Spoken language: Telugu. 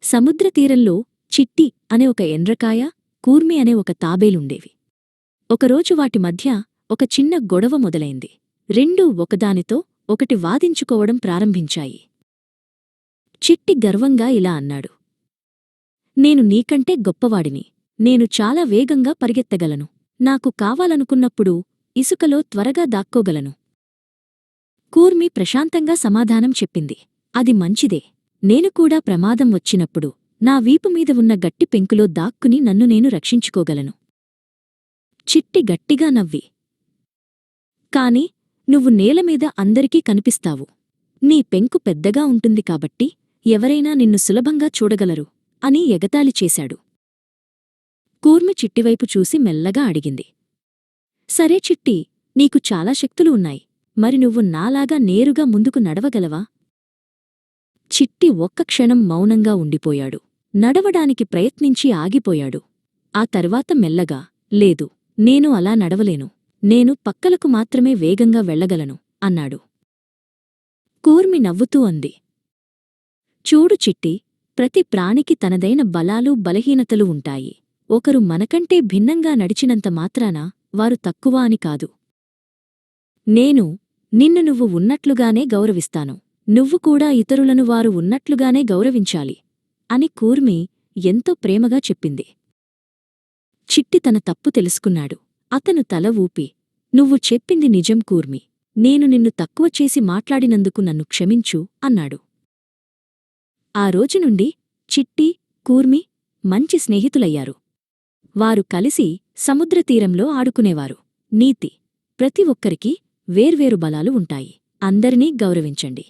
సముద్రతీరంలో చిట్టి అనే ఒక ఎండ్రకాయ, కూర్మి అనే ఒక తాబేలుండేవి. ఒకరోజు వాటి మధ్య ఒక చిన్న గొడవ మొదలైంది. రెండూ ఒకదానితో ఒకటి వాదించుకోవడం ప్రారంభించాయి. చిట్టి గర్వంగా ఇలా అన్నాడు, నేను నీకంటే గొప్పవాడిని. నేను చాలా వేగంగా పరిగెత్తగలను. నాకు కావాలనుకున్నప్పుడు ఇసుకలో త్వరగా దాక్కోగలను. కూర్మి ప్రశాంతంగా సమాధానం చెప్పింది, అది మంచిదే. నేను కూడా ప్రమాదం వచ్చినప్పుడు నా వీపుమీద ఉన్న గట్టి పెంకులో దాక్కుని నన్ను నేను రక్షించుకోగలను. చిట్టి గట్టిగా నవ్వి, కాని నువ్వు నేలమీద అందరికీ కనిపిస్తావు. నీ పెంకు పెద్దగా ఉంటుంది కాబట్టి ఎవరైనా నిన్ను సులభంగా చూడగలరు అని ఎగతాళి చేశాడు. కూర్మి చిట్టివైపు చూసి మెల్లగా అడిగింది, సరే చిట్టి, నీకు చాలా శక్తులు ఉన్నాయి. మరి నువ్వు నాలాగా నేరుగా ముందుకు నడవగలవా? చిట్టి ఒక్క క్షణం మౌనంగా ఉండిపోయాడు. నడవడానికి ప్రయత్నించి ఆగిపోయాడు. ఆ తర్వాత మెల్లగా, లేదు, నేను అలా నడవలేను. నేను పక్కలకు మాత్రమే వేగంగా వెళ్లగలను అన్నాడు. కూర్మి నవ్వుతూ అంది, చూడు చిట్టి, ప్రతి ప్రాణికి తనదైన బలాలు బలహీనతలు ఉంటాయి. ఒకరు మనకంటే భిన్నంగా నడిచినంత మాత్రాన వారు తక్కువ అని కాదు. నేను నిన్ను నువ్వు ఉన్నట్లుగానే గౌరవిస్తాను. నువ్వు కూడా ఇతరులను వారు ఉన్నట్లుగానే గౌరవించాలి అని కూర్మి ఎంతో ప్రేమగా చెప్పింది. చిట్టి తన తప్పు తెలుసుకున్నాడు. అతను తల ఊపి, నువ్వు చెప్పింది నిజం కూర్మి. నేను నిన్ను తక్కువ చేసి మాట్లాడినందుకు నన్ను క్షమించు అన్నాడు. ఆ రోజునుండి చిట్టి, కూర్మి మంచి స్నేహితులయ్యారు. వారు కలిసి సముద్రతీరంలో ఆడుకునేవారు. నీతి: ప్రతి ఒక్కరికీ వేర్వేరు బలాలు ఉంటాయి. అందరినీ గౌరవించండి.